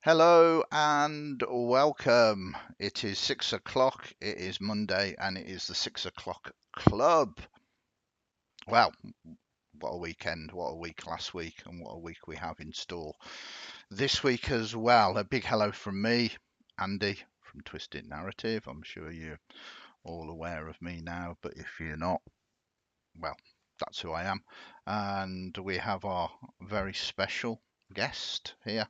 Hello and welcome. It is 6 o'clock. It is Monday and it is the 6 o'clock club. Well, what a weekend, what a week last week, and what a week we have in store this week as well. A big hello from me, Andy from Twisted Narrative. I'm sure you're all aware of me now, but if you're not, well, that's who I am. And we have our very special guest here,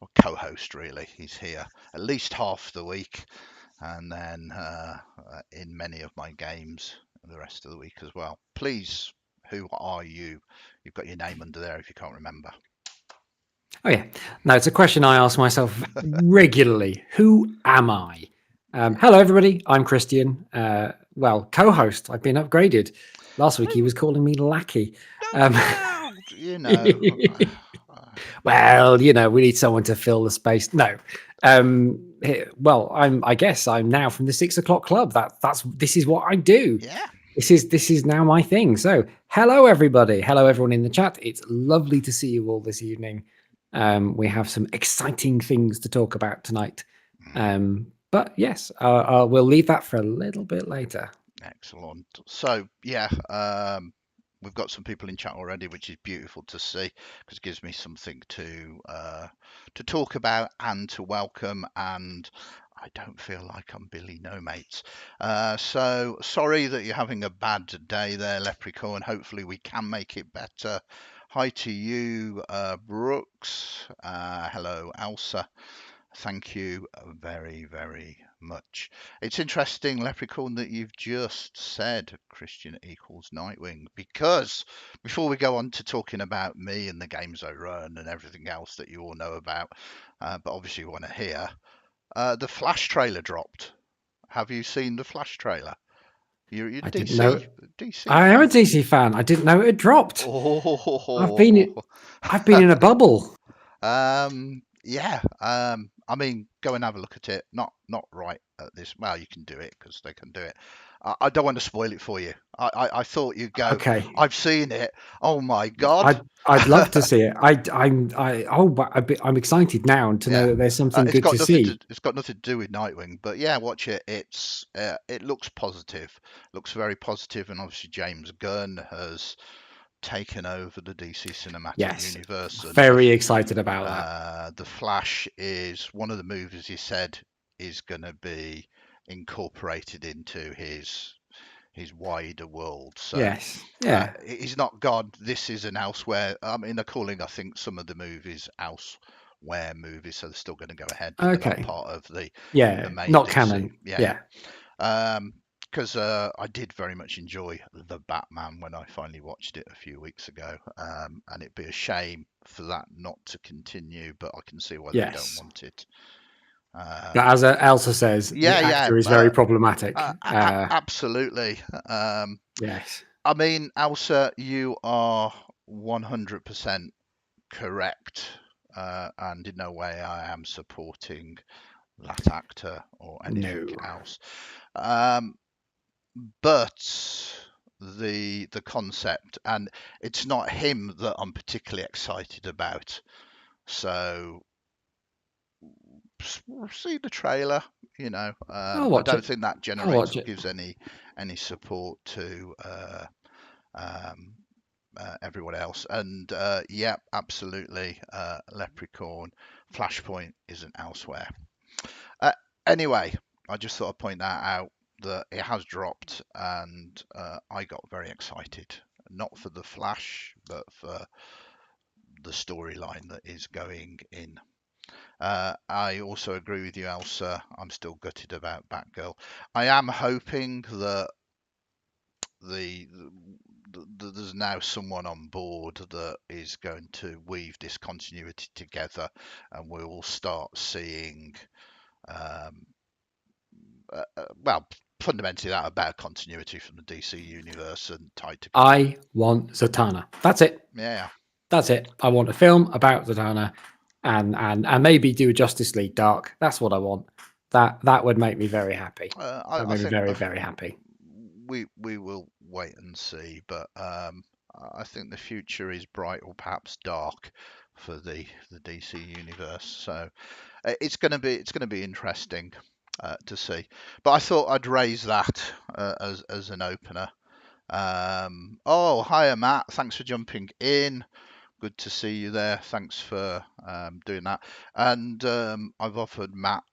or co-host really. He's here at least half the week, and then in many of my games the rest of the week as well. Please, who are you? You've got your name under there if you can't remember. Oh yeah, no, it's a question I ask myself regularly. Who am I? Hello, everybody. I'm Kristian. Co-host. I've been upgraded. Last week he was calling me lackey. Um, Well, you know. well, we need someone to fill the space. No. I guess I'm now from the 6 o'clock club. This is what I do. Yeah. This is now my thing. So, hello everybody. Hello everyone in the chat. It's lovely to see you all this evening. We have some exciting things to talk about tonight. But yes, we'll leave that for a little bit later. Excellent. So yeah, we've got some people in chat already, which is beautiful to see because it gives me something to talk about and to welcome. And I don't feel like I'm Billy No Mates. So sorry that you're having a bad day there, Leprechaun. Hopefully we can make it better. Hi to you, Brooks. Hello, Elsa. Thank you very, very much. It's interesting, Leprechaun, that you've just said Kristian equals Nightwing, because before we go on to talking about me and the games I run and everything else that you all know about, but obviously you want to hear, the Flash trailer dropped. Have you seen the Flash trailer? You're a I didn't know. DC I am a fan. DC fan. I didn't know it had dropped. I've been Oh, I've been in a bubble. yeah. I mean, go and have a look at it. Not right at this. Well, you can do it because they can do it. I don't want to spoil it for you. I thought you'd go. Okay. I've seen it. Oh my God. I'd love to see it. I'm excited now to know Yeah. that there's something It's good got to nothing to see. it's got nothing to do with Nightwing, but yeah, watch it. It looks positive. Looks very positive, and obviously James Gunn has taken over the DC cinematic Yes, universe, and very excited about that. The Flash is one of the movies he said is going to be incorporated into his wider world. So Yes, yeah, he's not God. This is an elsewhere. I mean, they're calling, I think, some of the movies elsewhere movies, so they're still going to go ahead, but they're not okay, part of the yeah, main not DC. canon. Yeah, Yeah, yeah. Because I did very much enjoy The Batman when I finally watched it a few weeks ago, and it'd be a shame for that not to continue, but I can see why they don't yes. want it. But Um, as Elsa says, the yeah, yeah, actor is very problematic. absolutely. Yes, I mean, Elsa, you are 100% correct, and in no way I am supporting that actor or anything no, else. Um, but the concept, and it's not him that I'm particularly excited about. So see the trailer. I'll I watch don't it. think that I'll generates watch or it. gives any support to um, everyone else. And yeah, absolutely, Leprechaun Flashpoint isn't elsewhere. Uh, anyway, I just thought I'd point that out that it has dropped, and I got very excited. Not for the Flash, but for the storyline that is going in. I also agree with you, Elsa. I'm still gutted about Batgirl. I am hoping that the, there's now someone on board that is going to weave this continuity together, and we will start seeing um, well, fundamentally that about continuity from the DC universe and tied to comic. I want Zatanna. That's it. Yeah, That's it. I want a film about Zatanna, and maybe do a Justice League Dark. That's what I want. That would make me very happy. That I made me think very very happy. we will wait and see, but I think the future is bright or perhaps dark for the DC universe. So it's gonna be interesting to see. But I thought I'd raise that as an opener. Oh, hiya, Matt. Thanks for jumping in. Good to see you there. Thanks for doing that. And I've offered Matt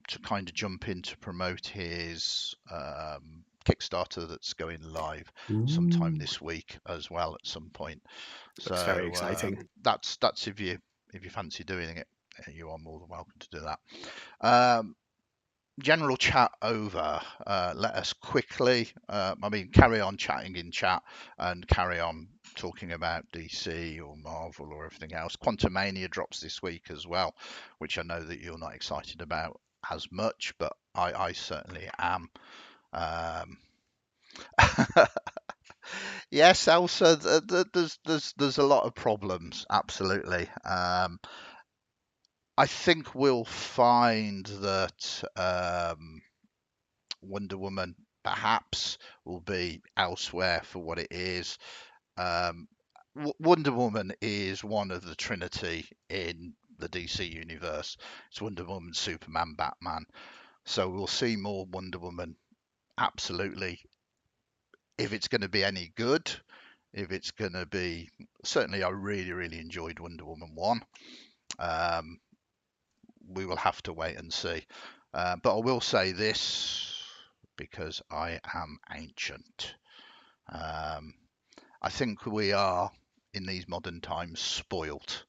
to kind of jump in to promote his Kickstarter that's going live sometime Ooh, this week as well at some point. looks very So exciting. that's if you fancy doing it, you are more than welcome to do that. Um, General chat over. Let us quickly, carry on chatting in chat and carry on talking about DC or Marvel or everything else. Quantumania drops this week as well, which I know that you're not excited about as much, but I certainly am. Um, yes, Elsa, there's a lot of problems, absolutely. I think we'll find that Wonder Woman perhaps will be elsewhere for what it is. Um, Wonder Woman is one of the Trinity in the DC universe. It's Wonder Woman, Superman, Batman. So we'll see more Wonder Woman. Absolutely. If it's going to be any good, if it's going to be, certainly, I really, really enjoyed Wonder Woman 1. Um, we will have to wait and see. But I will say this because I am ancient. Um, I think we are in these modern times spoilt,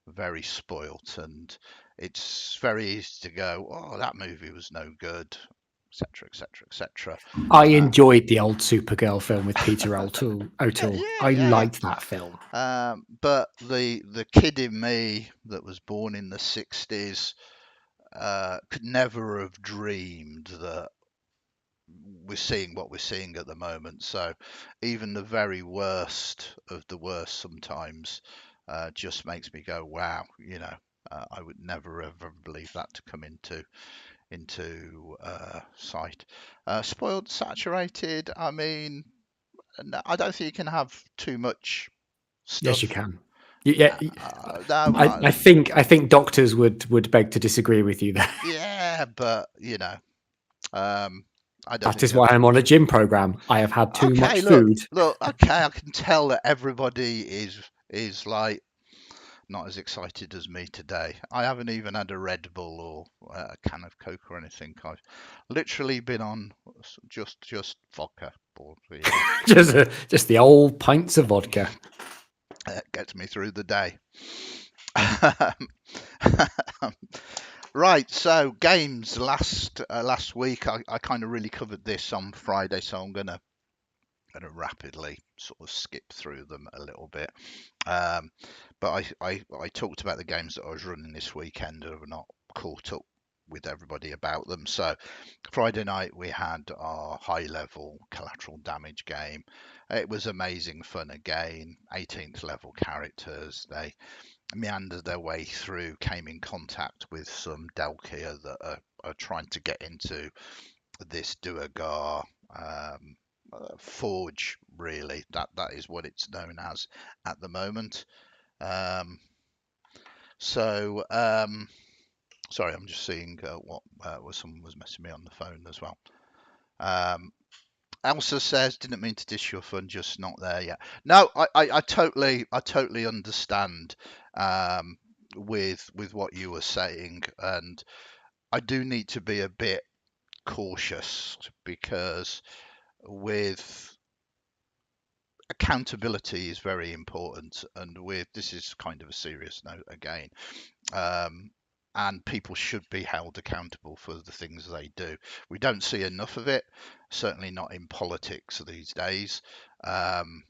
very spoilt, and it's very easy to go, "Oh, that movie was no good," etc., etc., etc. I enjoyed the old Supergirl film with Peter O'Toole. Yeah, O'Toole. yeah, I yeah. liked that film. But the kid in me that was born in the '60s could never have dreamed that we're seeing what we're seeing at the moment. So even the very worst of the worst sometimes just makes me go, wow, I would never ever believe that to come into sight. Spoiled, saturated. I mean, I don't think you can have too much Yes, you stuff. can. Yeah, No, I think doctors would beg to disagree with you there. yeah, but um, I don't That think is that. why I'm on a gym program. I have had too Okay, much look, food. look. Okay, I can tell that everybody is like not as excited as me today. I haven't even had a Red Bull or a can of Coke or anything. I've literally been on just vodka, really. just the old pints of vodka. It gets me through the day. Right, so games last week I kind of really covered this on Friday, so I'm gonna rapidly sort of skip through them a little bit. Um, but I talked about the games that I was running this weekend and I've not caught up with everybody about them. So Friday night we had our high level collateral damage game. It was amazing fun again. 18th level characters. They meandered their way through, came in contact with some Delkia that are trying to get into this Duergar forge. Really, that is what it's known as at the moment. Um, so, sorry, I'm just seeing what someone was messaging me on the phone as well. Um, Elsa says, "Didn't mean to dish your fun, just not there yet." No, I totally understand um, with what you were saying, and I do need to be a bit cautious because with accountability is very important, and with this is kind of a serious note again. Um, and people should be held accountable for the things they do. We don't see enough of it, certainly not in politics these days. Um,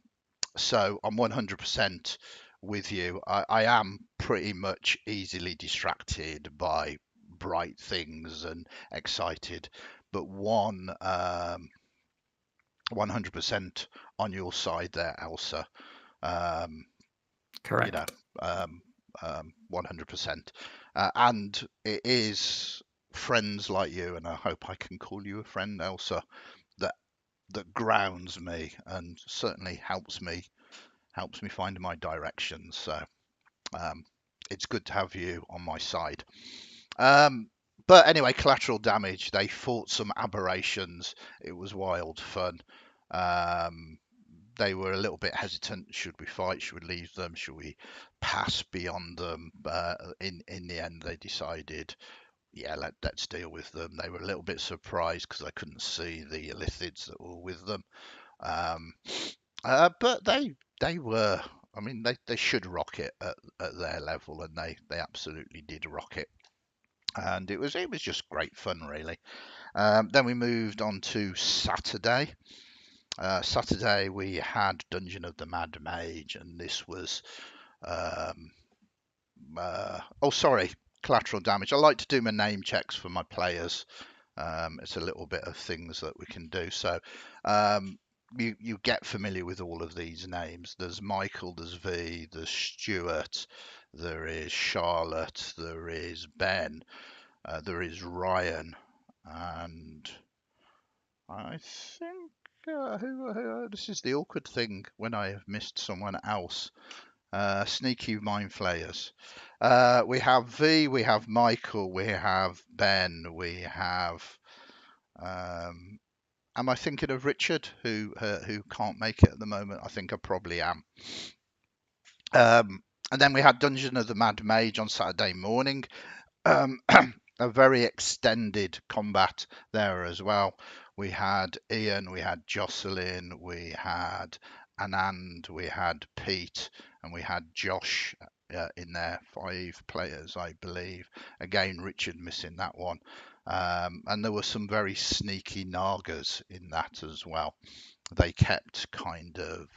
so I'm 100% with you. I am pretty much easily distracted by bright things and excited, but 100% on your side there, Elsa. Um, you know, Correct. um, 100%. And it is friends like you, and I hope I can call you a friend, Elsa, that grounds me and certainly helps me find my direction. So Um, it's good to have you on my side. Um, but anyway, collateral damage. They fought some aberrations. It was wild fun. Um, they were a little bit hesitant. Should we fight? Should we leave them? Should we pass beyond them? In the end, they decided, yeah, let's deal with them. They were a little bit surprised because they couldn't see the Illithids that were with them. Um, but they were. I mean, they should rock it at their level, and they absolutely did rock it. And it was just great fun, really. Then we moved on to Saturday. Saturday we had Dungeon of the Mad Mage, and this was um, oh sorry, collateral damage. I like to do my name checks for my players. It's a little bit of things that we can do. So um, you get familiar with all of these names. There's Michael, there's V, there's Stuart, there is Charlotte, there is Ben, there is Ryan, and I think this is the awkward thing when I have missed someone else. Sneaky mind flayers. We have V, we have Michael, we have Ben, we have. Um, am I thinking of Richard, who can't make it at the moment? I think I probably am. And then we had Dungeon of the Mad Mage on Saturday morning. Um, a very extended combat there as well. We had Ian, we had Jocelyn, we had Anand, we had Pete, and we had Josh in there. 5 players, I believe. Again, Richard missing that one. And there were some very sneaky Nagas in that as well. They kept kind of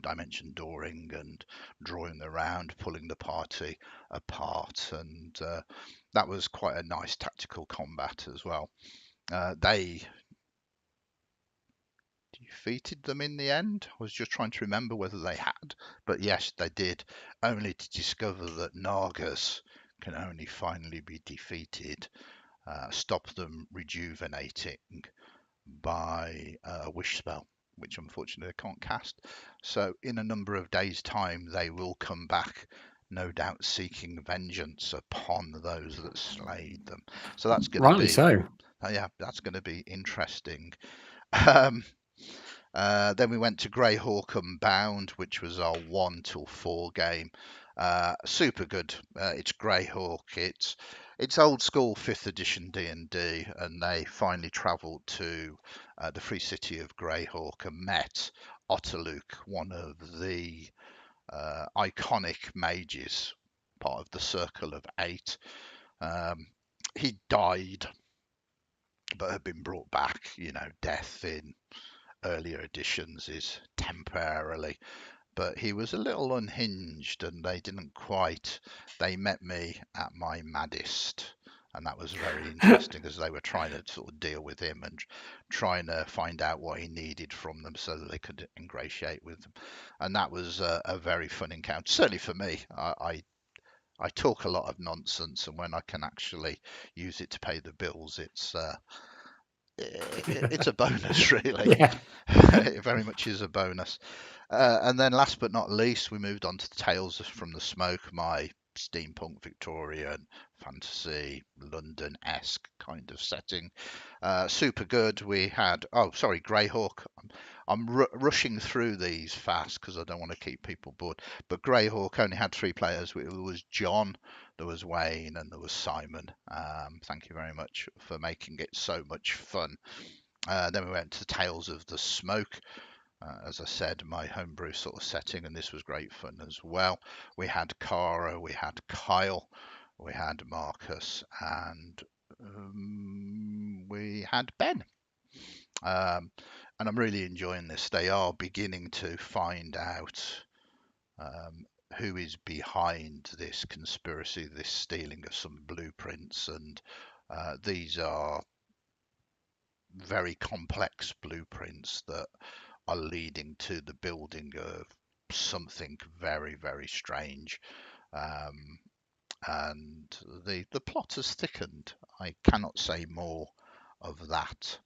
dimension dooring and drawing around, pulling the party apart, and that was quite a nice tactical combat as well. They defeated them in the end. I was just trying to remember whether they had, but yes, they did, only to discover that Nagas can only finally be defeated, stop them rejuvenating by a wish spell, which unfortunately I can't cast. So in a number of days' time, they will come back, no doubt seeking vengeance upon those that slayed them. So that's going to Rightly be, so. yeah, that's going to be interesting. Um, then we went to Greyhawk Unbound, which was our 1 till 4 game. Super good. It's Greyhawk. It's old school 5th edition D&D, and they finally travelled to the free city of Greyhawk and met Otterluke, one of the iconic mages, part of the Circle of Eight. He died, but had been brought back. Death in earlier editions is temporarily, but he was a little unhinged, and they met me at my maddest, and that was very interesting as they were trying to sort of deal with him and trying to find out what he needed from them so that they could ingratiate with them. And that was a very fun encounter, certainly for me. I talk a lot of nonsense, and when I can actually use it to pay the bills, it's a bonus, really. Yeah. It very much is a bonus. And then last but not least, we moved on to Tales from the Smoke, my steampunk Victorian fantasy London-esque kind of setting. Super good. We had, oh, sorry, Greyhawk. I'm rushing through these fast because I don't want to keep people bored. But Greyhawk only had 3 players. It was John, there was Wayne, and there was Simon. Thank you very much for making it so much fun. Then we went to Tales of the Smoke. As I said, my homebrew sort of setting, and this was great fun as well. We had Cara, we had Kyle, we had Marcus, and we had Ben. Um, and I'm really enjoying this. They are beginning to find out um, who is behind this conspiracy, this stealing of some blueprints, and these are very complex blueprints that are leading to the building of something very, very strange. Um, and the plot has thickened. I cannot say more of that.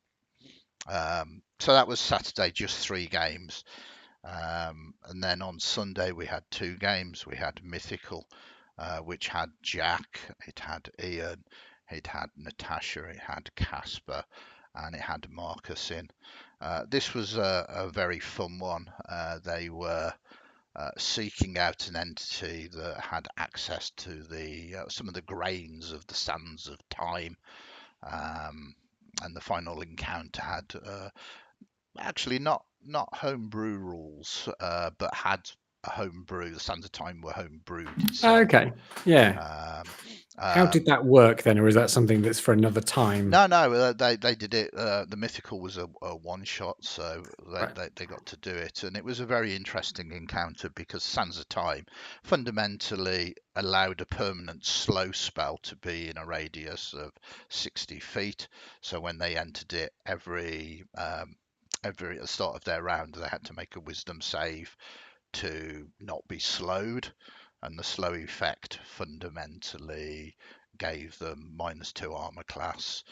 So that was Saturday, just 3 games. And then on Sunday we had two games. We had Mythical, which had Jack, it had Ian, it had Natasha, it had Casper, and it had Marcus in. This was a very fun one. They were seeking out an entity that had access to the some of the grains of the sands of time. Um, and the final encounter had actually not homebrew rules, but had a homebrew. The sands of time were homebrewed itself. Okay. Yeah. Um, How did um, that work then, or is that something that's for another time? no, they did it. The mythical was a one shot, so Right. they got to do it, and it was a very interesting encounter because Sands of Time fundamentally allowed a permanent slow spell to be in a radius of 60 feet. So when they entered it, every at the start of their round, they had to make a Wisdom save to not be slowed, and the slow effect fundamentally gave them -2 armor class,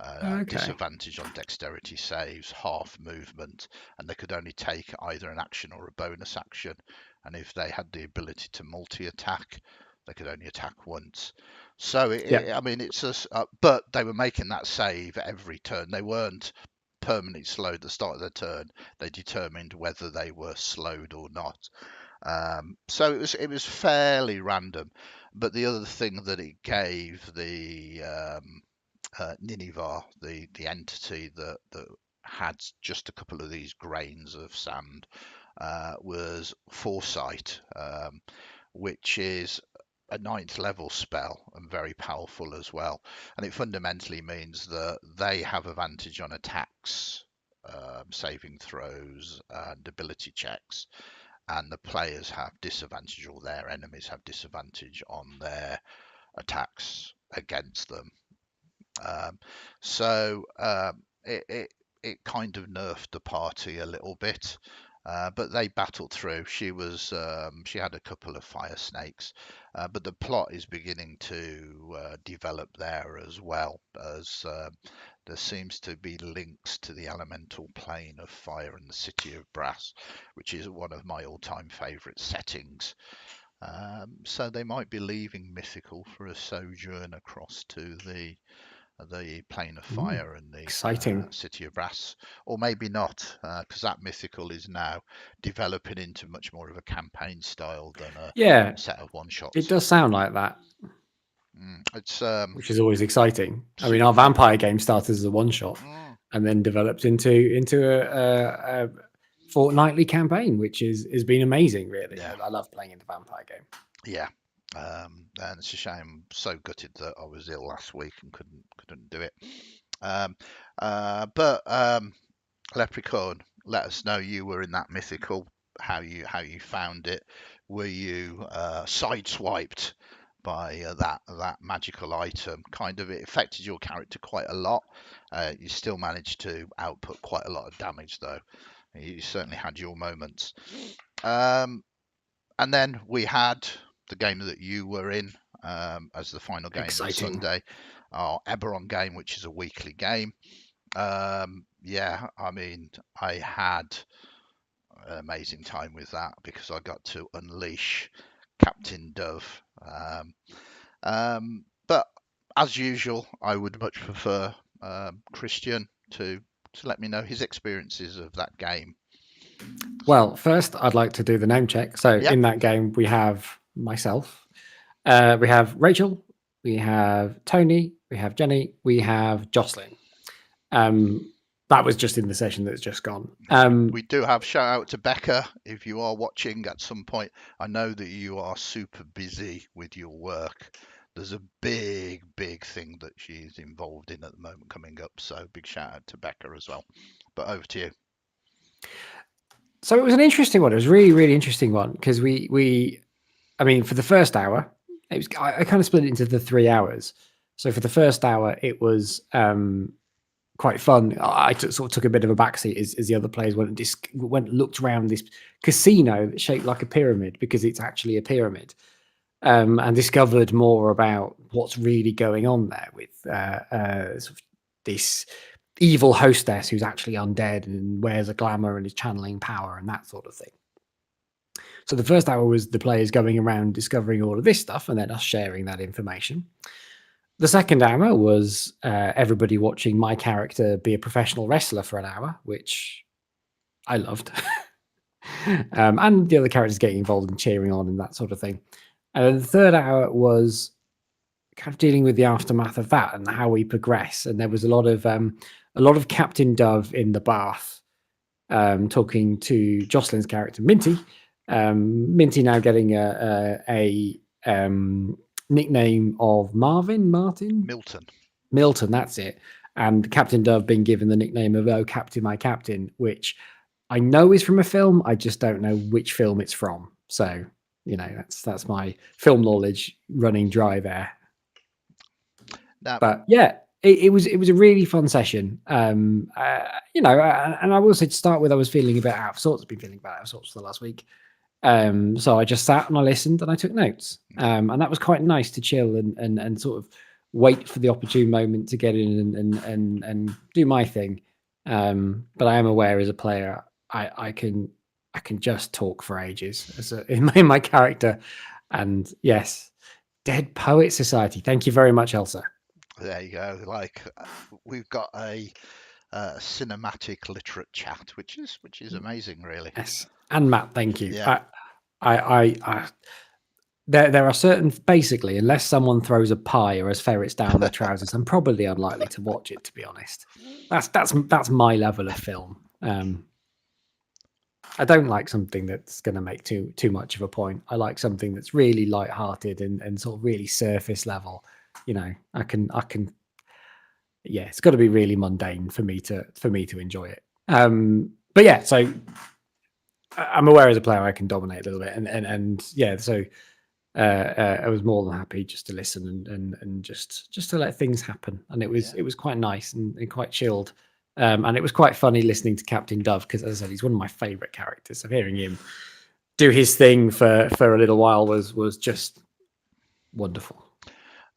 Okay. disadvantage on dexterity saves, half movement, and they could only take either an action or a bonus action. And if they had the ability to multi-attack, they could only attack once. So Yeah. I mean, it's but they were making that save every turn. They weren't permanently slowed at the start of the turn. They determined whether they were slowed or not. So it was fairly random. But the other thing that it gave the Nineveh, the entity that had just a couple of these grains of sand, was Foresight, which is a ninth level spell and very powerful as well. And it fundamentally means that they have advantage on attacks, saving throws, and ability checks, and the players have disadvantage, or their enemies have disadvantage on their attacks against them. Um, so it kind of nerfed the party a little bit, but they battled through. She had a couple of fire snakes, but the plot is beginning to develop there as well, as there seems to be links to the elemental plane of fire and the city of brass, which is one of my all-time favourite settings. So they might be leaving mythical for a sojourn across to the plane of Ooh, fire and the exciting. city of brass, or maybe not, because that mythical is now developing into much more of a campaign style than a Yeah, set of one it shots. does sound like that, It's which is always exciting. I mean, super our fun. vampire game started as a one shot Mm, and then developed into a fortnightly campaign, which has been amazing. Really, yeah, I love playing in the vampire game. yeah. And it's a shame. I'm so gutted that I was ill last week and couldn't do it. Um, but Leprechaun, let us know you were in that mythical. How you found it? Were you sideswiped by that magical item? Kind of, it affected your character quite a lot. You still managed to output quite a lot of damage, though. You certainly had your moments. Um, and then we had the game that you were in as the final game on Exciting. Sunday, our Eberron game, which is a weekly game. Yeah, I mean, I had an amazing time with that because I got to unleash Captain Dove. But as usual, I would much prefer Kristian to let me know his experiences of that game. Well, first, I'd like to do the name check. So, Yep. in that game, we have myself, we have Rachel, we have Tony, we have Jenny, we have Jocelyn. Um, that was just in the session that's just gone. We do have shout out to Becca if you are watching at some point. I know that you are super busy with your work. There's a big thing that she's involved in at the moment coming up. So big shout out to Becca as well. But over to you. So it was an interesting one. It was really interesting one because I mean, for the first hour, it was I kind of split it into the 3 hours. So for the first hour, it was quite fun. Sort of took a bit of a backseat as the other players went looked around this casino that's shaped like a pyramid because it's actually a pyramid, and discovered more about what's really going on there with sort of this. evil hostess who's actually undead and wears a glamour and is channeling power and that sort of thing. So the first hour was the players going around discovering all of this stuff and then us sharing that information. The second hour was everybody watching my character be a professional wrestler for an hour, which I loved. And the other characters getting involved and cheering on and that sort of thing. And then the third hour was kind of dealing with the aftermath of that and how we progress. And there was a lot of Captain Dove in the bath, talking to Jocelyn's character Minty. Minty now getting a nickname of Martin, Milton. That's it. And Captain Dove being given the nickname of "Oh Captain, my Captain," which I know is from a film. I just don't know which film it's from. So that's my film knowledge running dry there. Now, But yeah, it was a really fun session. And I will say to start with, I was feeling a bit out of sorts. I've been feeling a bit out of sorts for the last week. So I just sat and I listened and I took notes. And that was quite nice to chill and sort of wait for the opportune moment to get in and do my thing. But I am aware as a player, I can just talk for ages in my character. And yes, Dead Poet Society. Thank you very much, Elsa. there you go. Like we've got a cinematic literate chat, which is amazing, really. Yes, and Matt, thank you. Yeah. There are certain, basically, unless someone throws a pie or has ferrets down their trousers, I'm probably unlikely to watch it. To be honest, that's my level of film. I don't like something that's going to make too much of a point. I like something that's really light-hearted and sort of really surface level. I can. Yeah, it's got to be really mundane for me to enjoy it. But yeah, so I'm aware as a player I can dominate a little bit, and yeah, so I was more than happy just to listen and just to let things happen, and it was quite nice and quite chilled, and it was quite funny listening to Captain Dove because, as I said, he's one of my favourite characters. So hearing him do his thing for a little while was just wonderful.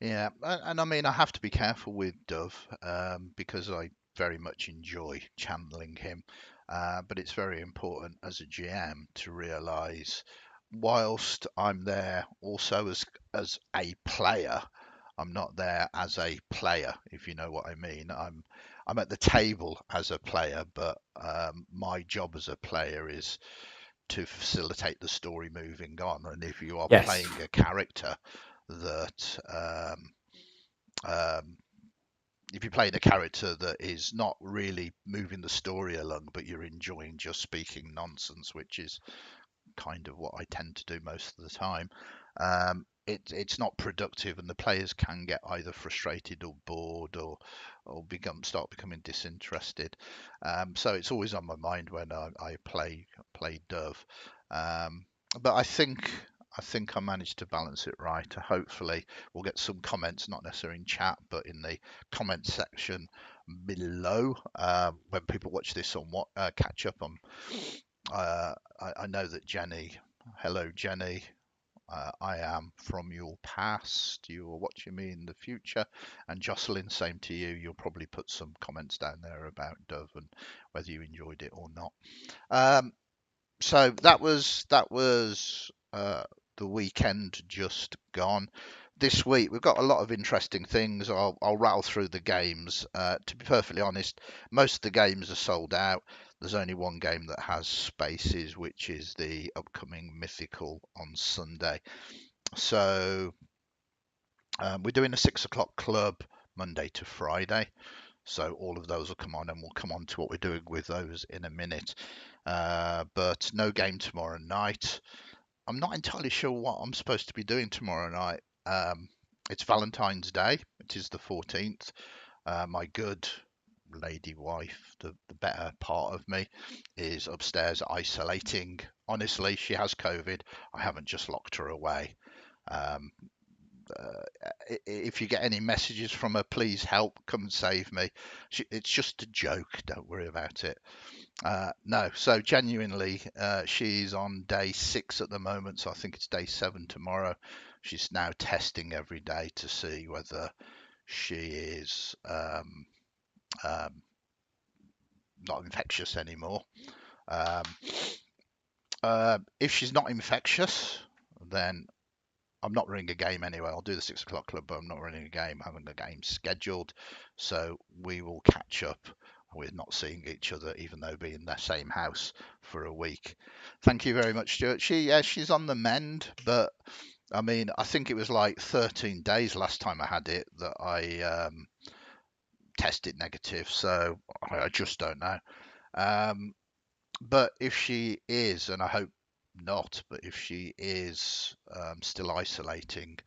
Yeah, and I mean, I have to be careful with Dove because I very much enjoy channeling him. But it's very important as a GM to realise, whilst I'm there also as a player, I'm not there as a player, if you know what I mean. I'm at the table as a player, but my job as a player is to facilitate the story moving on. And if you are Yes. playing a character that um, if you're playing a character that is not really moving the story along, but you're enjoying just speaking nonsense, which is kind of what I tend to do most of the time, it's not productive, and the players can get either frustrated or bored or start becoming disinterested. So it's always on my mind when I play Dove. Um, but I think I managed to balance it right. Hopefully, we'll get some comments, not necessarily in chat, but in the comment section below when people watch this on what catch up on. I know that Jenny, hello Jenny, I am from your past. You are watching me in the future. And Jocelyn, same to you. You'll probably put some comments down there about Dove and whether you enjoyed it or not. So that was the weekend just gone. This week we've got a lot of interesting things. I'll rattle through the games. To be perfectly honest, most of the games are sold out. There's only one game that has spaces, which is the upcoming Mythical on Sunday. So we're doing a 6 o'clock club Monday to Friday. So all of those will come on, and we'll come on to what we're doing with those in a minute. But no game tomorrow night. I'm not entirely sure what I'm supposed to be doing tomorrow night. It's Valentine's Day. It is the 14th. My good lady wife, the better part of me, is upstairs isolating. Honestly, she has COVID. I haven't just locked her away. Um, if you get any messages from her, please help, come and save me. It's just a joke. Don't worry about it. No, so genuinely, she's on day 6 at the moment, so I think it's day 7 tomorrow. She's now testing every day to see whether she is not infectious anymore. Um, if she's not infectious, then I'm not running a game anyway. I'll do the 6 o'clock club, but I'm not running a game. I'm having a game scheduled, so we will catch up with not seeing each other, even though being in the same house for a week. Thank you very much, Stuart. She's on the mend, but I mean, I think it was like 13 days last time I had it that I tested negative, so I just don't know. Um, but if she is, and I hope not, but if she is still isolating,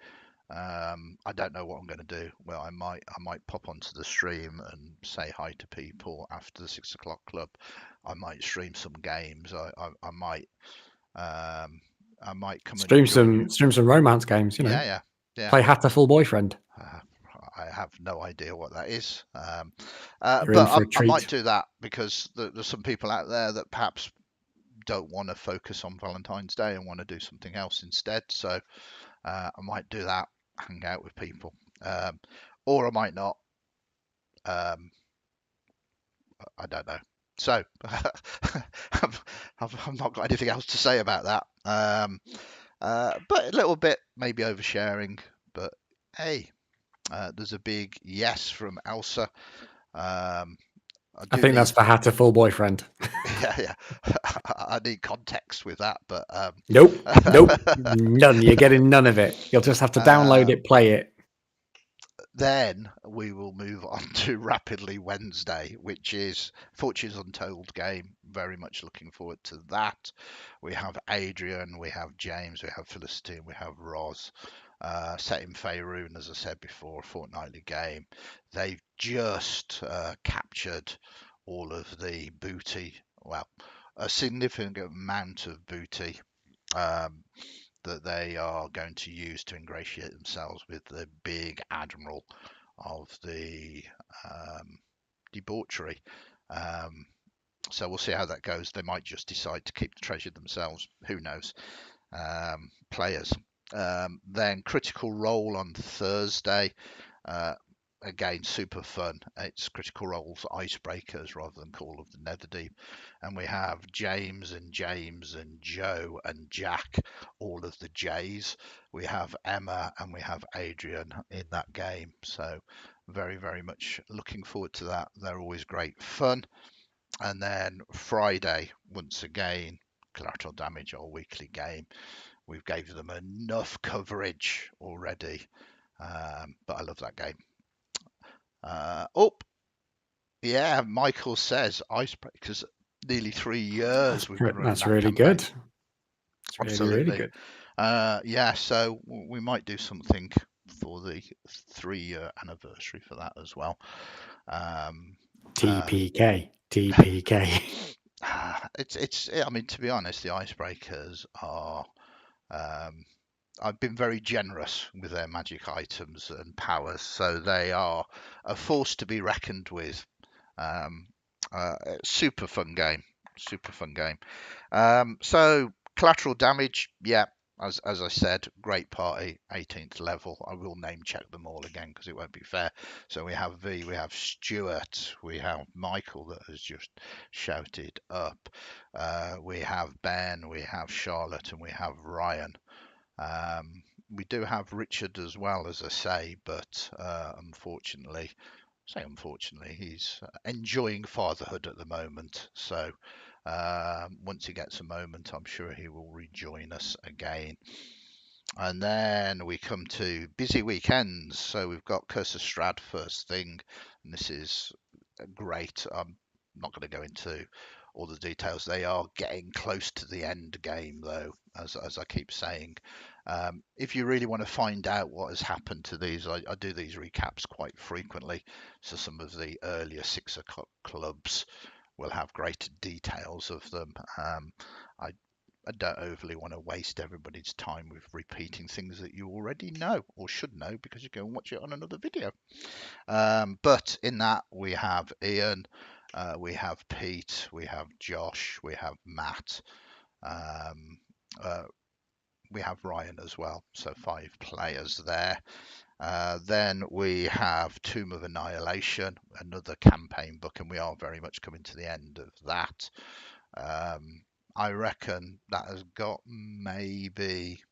I don't know what I'm going to do. Well, I might pop onto the stream and say hi to people after the 6 o'clock club. I might stream some games. Um, I might come and join you. Stream some romance games. Yeah, yeah, yeah. Play Hatterful Boyfriend. Uh, I have no idea what that is. You're in But for a I might treat. do that because there's some people out there that perhaps don't want to focus on Valentine's Day and want to do something else instead. So I might do that, hang out with people, or I might not. Um, I don't know. So I've not got anything else to say about that. But a little bit maybe oversharing. But hey, there's a big yes from Elsa. I I do think that's need, for Hatterful Boyfriend. yeah, yeah. I need context with that, but Nope, nope, none. You're getting none of it. You'll just have to download uh, it, play it. then we will move on to Rapidly Wednesday, which is Fortune's Untold game. Very much looking forward to that. We have Adrian, we have James, we have Felicity, we have Roz. Set in Faerun, as I said before, a fortnightly game. They've just captured all of the booty, well, a significant amount of booty um, that they are going to use to ingratiate themselves with the big admiral of the debauchery. Um, so we'll see how that goes. They might just decide to keep the treasure themselves. Who knows? Players. Then Critical Role on Thursday. Uh, Again, super fun. It's Critical Role's Icebreakers rather than Call of the Netherdeep. And we have James and Joe and Jack, all of the J's. We have Emma and we have Adrian in that game. So very, very much looking forward to that. They're always great fun. And then Friday, once again, Collateral Damage, our weekly game. We've gave them enough coverage already, but I love that game. Oh, yeah, Michael says Icebreakers. Nearly 3 years we've been running That's that really campaign. good. It's really, really Absolutely. good. Yeah, so we might do something for the 3 year anniversary for that as well. TPK, TPK. I mean, to be honest, the Icebreakers are. Um, I've been very generous with their magic items and powers, so they are a force to be reckoned with. Um, Super fun game, super fun game. So Collateral Damage, yeah, as I said, great party, 18th level. I will name check them all again because it won't be fair. So we have V, we have Stuart, we have Michael that has just shouted up. We have Ben, we have Charlotte, and we have Ryan. We do have Richard as well, as I say, but unfortunately, he's enjoying fatherhood at the moment. So once he gets a moment, I'm sure he will rejoin us again. And then we come to busy weekends. So we've got Curse of Strahd first thing, and this is great. I'm not going to go into all the details. They are getting close to the end game, though, as I keep saying. If you really want to find out what has happened to these, I do these recaps quite frequently. So some of the earlier 6 o'clock clubs will have greater details of them. I I don't overly want to waste everybody's time with repeating things that you already know or should know because you go and watch it on another video. But in that, we have Ian, we have Pete, we have Josh, we have Matt, um, uh, we have Ryan as well, so 5 players there. Then we have Tomb of Annihilation, another campaign book, and we are very much coming to the end of that. I reckon that has got maybe,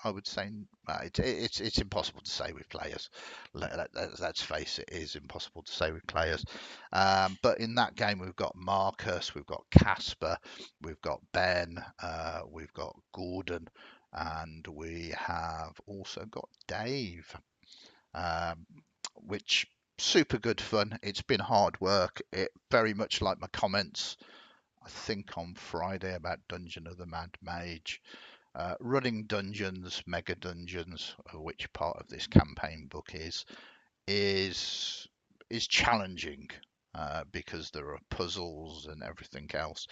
I would say, it's impossible to say with players. Let's face it, it is impossible to say with players. But in that game, we've got Marcus, we've got Casper, we've got Ben, we've got Gordon, and we have also got Dave, which super good fun. It's been hard work. It very much like my comments, I think on Friday about Dungeon of the Mad Mage. Running dungeons, mega dungeons, which part of this campaign book is challenging because there are puzzles and everything else.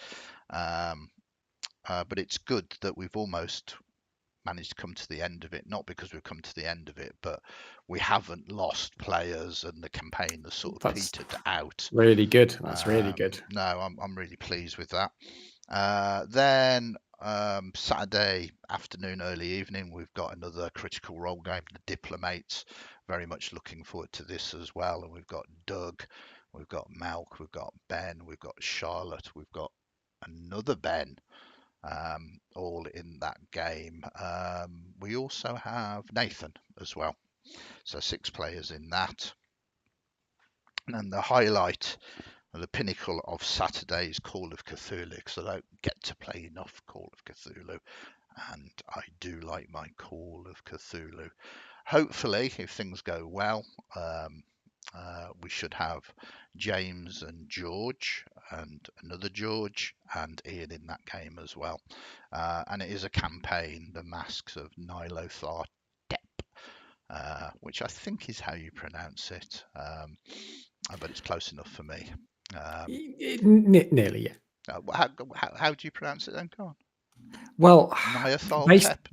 But it's good that we've almost managed to come to the end of it, not because we've come to the end of it, but we haven't lost players and the campaign has sort of That's petered out. really good. That's really good. No, I'm really pleased with that. Then Saturday afternoon, early evening, we've got another Critical Role game, The Diplomates. Very much looking forward to this as well. And we've got Doug, we've got Malk, we've got Ben, we've got Charlotte, we've got another Ben, all in that game. We also have Nathan as well. So 6 players in that. And the highlight, the pinnacle of Saturday's Call of Cthulhu, because I don't get to play enough Call of Cthulhu, and I do like my Call of Cthulhu. Hopefully, if things go well, we should have James and George and another George and Ian in that game as well. And it is a campaign, The Masks of Nilothar Dep, which I think is how you pronounce it, but it's close enough for me. Nearly, yeah. How do you pronounce it then? Go on. Well, Nyarlathotep,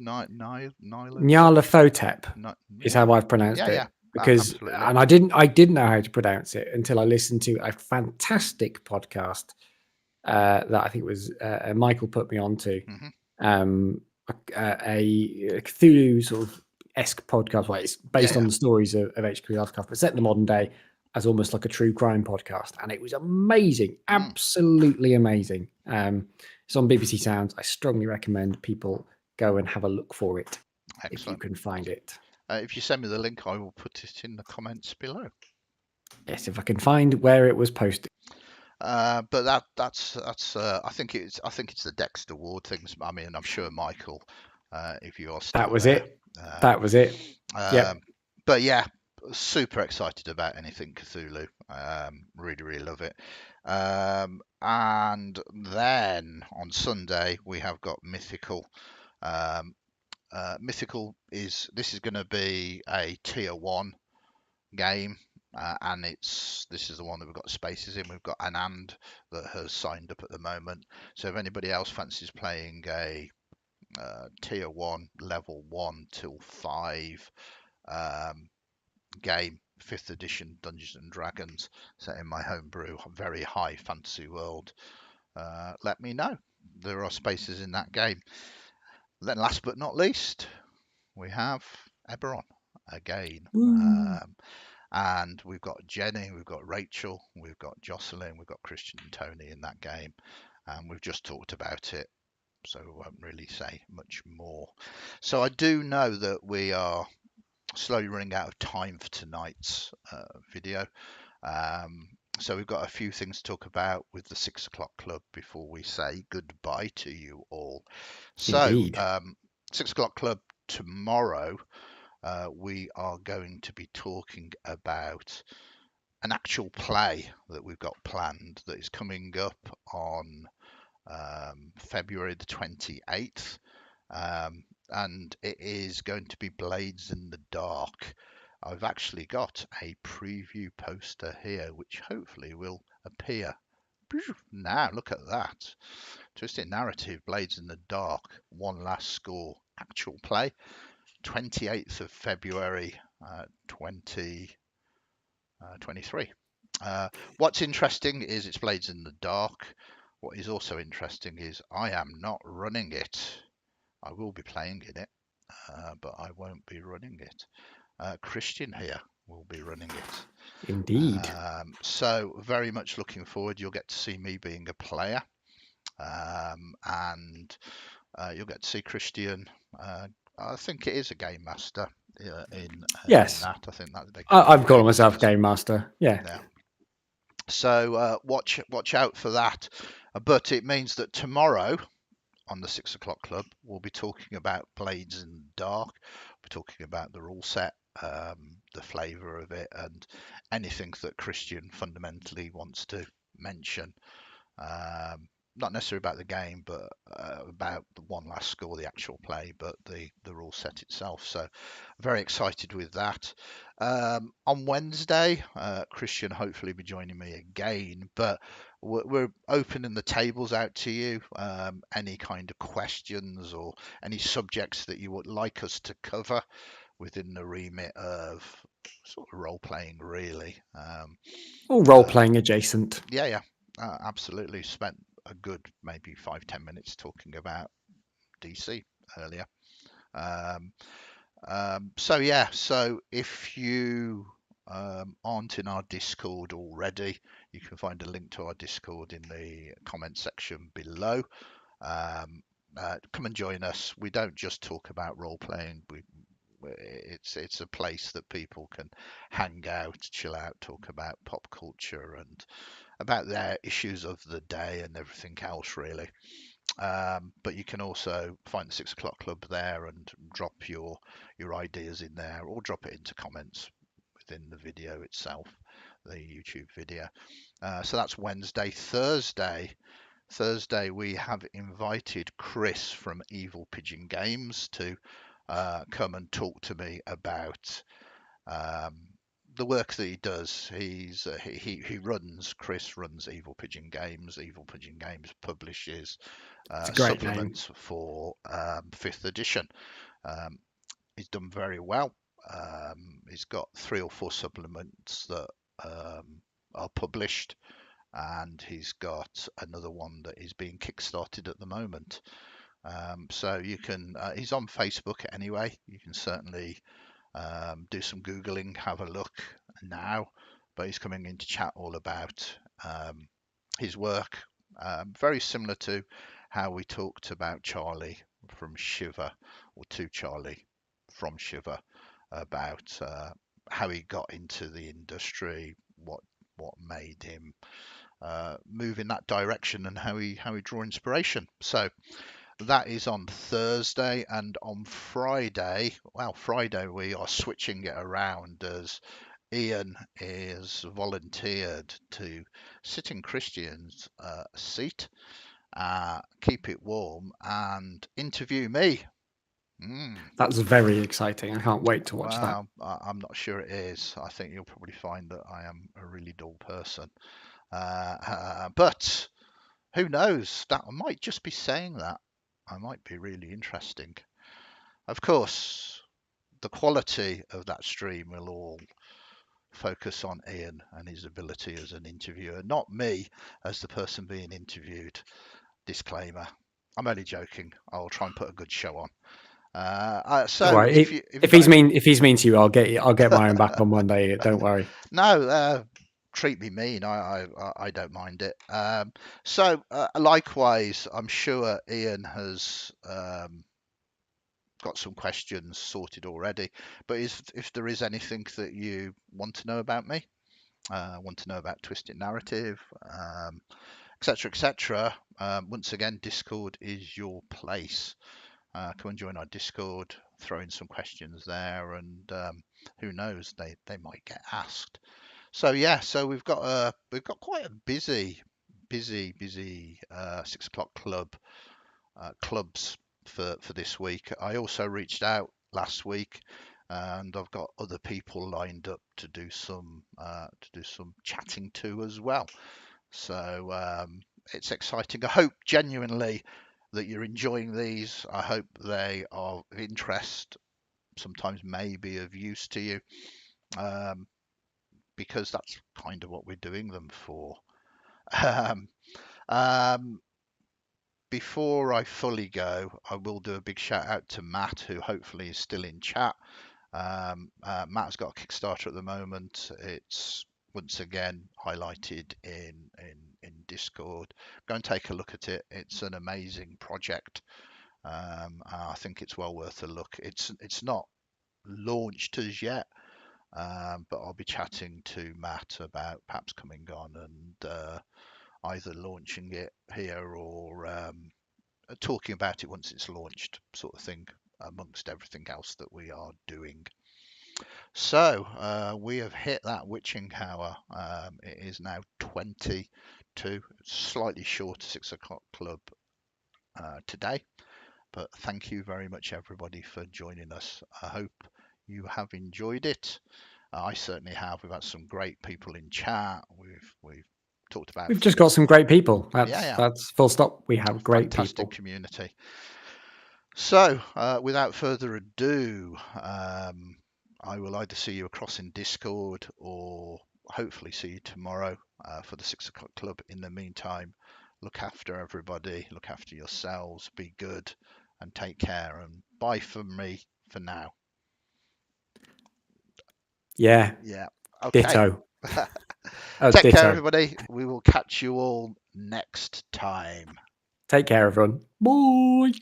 Nyarlathotep is how I've pronounced yeah, it. yeah, Because absolutely. and I didn't know how to pronounce it until I listened to a fantastic podcast that I think was Michael put me onto. A Cthulhu sort of esque podcast where it's based on the stories of H.P. Lovecraft, but set in the modern day as almost like a true crime podcast, and it was amazing, absolutely amazing. It's on BBC Sounds. I strongly recommend people go and have a look for it. Excellent. If you can find it. If you send me the link, I will put it in the comments below. Yes, if I can find where it was posted. But that's I think it's the Dexter Award things. I mean, I'm sure Michael, if you are still that was there, it. That was it. Yeah. But yeah, super excited about anything Cthulhu. Really love it. And then on Sunday we have got Mythical. Mythical is going to be a tier 1 game. And this is the one that we've got spaces in. We've got Anand that has signed up at the moment. So if anybody else fancies playing a tier 1, level 1 till 5 game, 5th edition Dungeons and Dragons, set in my homebrew, very high fantasy world, let me know. There are spaces in that game. Then last but not least, we have Eberron again. And we've got Jenny, we've got Rachel, we've got Jocelyn, we've got Kristian and Tony in that game. And we've just talked about it, so we won't really say much more. So I do know that we are slowly running out of time for tonight's video. So we've got a few things to talk about with the 6 o'clock club before we say goodbye to you all. So 6 o'clock club tomorrow, we are going to be talking about an actual play that we've got planned that is coming up on February the 28th. And it is going to be Blades in the Dark. I've actually got a preview poster here, which hopefully will appear. Now, look at that. Twisted narrative, Blades in the Dark, One Last Score, actual play, 28th of February, 2023. What's interesting is it's Blades in the Dark. What is also interesting is I am not running it. I will be playing in it, but I won't be running it. Kristian here will be running it. Indeed. So very much looking forward. You'll get to see me being a player, and you'll get to see Kristian. I think it is a game master in Yes. that. I think that they call I'm them calling game myself masters. Game Master. Yeah. Yeah. So watch out for that. But it means that tomorrow on the 6 o'clock club, we'll be talking about Blades in the Dark. We're talking about the rule set, the flavour of it, and anything that Kristian fundamentally wants to mention. Not necessarily about the game, but about the one last score, the actual play, but the rule set itself. So very excited with that. On Wednesday, Kristian hopefully be joining me again, but we're opening the tables out to you. Any kind of questions or any subjects that you would like us to cover within the remit of sort of role playing, really. All role playing adjacent. Yeah, absolutely. Spent a good maybe 5-10 minutes talking about DC earlier. Um, so yeah, so if you aren't in our Discord already, you can find a link to our Discord in the comment section below. Come and join us. We don't just talk about role playing. It's a place that people can hang out, chill out, talk about pop culture and about their issues of the day and everything else, really. But you can also find the 6 o'clock club there and drop your ideas in there, or drop it into comments within the video itself, the YouTube video. So that's Wednesday. Thursday we have invited Chris from Evil Pigeon Games to come and talk to me about um, the work that he does. Chris runs Evil Pigeon Games. Evil Pigeon Games publishes It's a great name. supplements for fifth edition. Um, he's done very well. He's got 3 or 4 supplements that are published, and he's got another one that is being kickstarted at the moment. So you can, he's on Facebook anyway. You can certainly do some Googling, have a look now. But he's coming in to chat all about his work, very similar to how we talked about Charlie from Shiver, or to Charlie from Shiver, about how he got into the industry, what made him move in that direction, and how he draw inspiration. So that is on Thursday, and on Friday, well, Friday we are switching it around as Ian is volunteered to sit in Kristian's seat, keep it warm, and interview me. Mm. That's very exciting. I can't wait to watch that. Well, I'm not sure it is. I think you'll probably find that I am a really dull person. But who knows? That I might just be saying that. I might be really interesting. Of course, the quality of that stream will all focus on Ian and his ability as an interviewer, not me as the person being interviewed. Disclaimer. I'm only joking. I'll try and put a good show on. Don't So worry. if you've got If he's mean to you, I'll get my own back on one day. Don't worry. no, treat me mean. I don't mind it. So likewise, I'm sure Ian has got some questions sorted already. But if there is anything that you want to know about me, want to know about Twisted Narrative, etc., etc., once again, Discord is your place. Come and join our Discord, throw in some questions there, and who knows, they might get asked. So yeah, so we've got quite a busy 6 o'clock clubs for this week. I also reached out last week, and I've got other people lined up to do some chatting to as well. So it's exciting. I hope genuinely that you're enjoying these. I hope they are of interest, sometimes maybe of use to you, um, because that's kind of what we're doing them for. Um, um, before I fully go, I will do a big shout out to Matt, who hopefully is still in chat. Matt's got a Kickstarter at the moment. It's once again highlighted in Discord. Go and take a look at it. It's an amazing project. I think it's well worth a look. It's not launched as yet, but I'll be chatting to Matt about perhaps coming on and either launching it here or talking about it once it's launched, sort of thing, amongst everything else that we are doing. So we have hit that witching hour. It is now 22, slightly short of 6 o'clock club today. But thank you very much, everybody, for joining us. I hope you have enjoyed it. I certainly have. We've had some great people in chat. We've talked about. We've just got some great people. Yeah. That's full stop. We have great Fantastic people. Community. So, without further ado, I will either see you across in Discord or hopefully see you tomorrow for the 6 o'clock club. In the meantime, look after everybody, look after yourselves, be good, and take care. And bye from me for now. Yeah. Okay. Ditto. Take ditto. care, everybody. We will catch you all next time. Take care, everyone. Bye.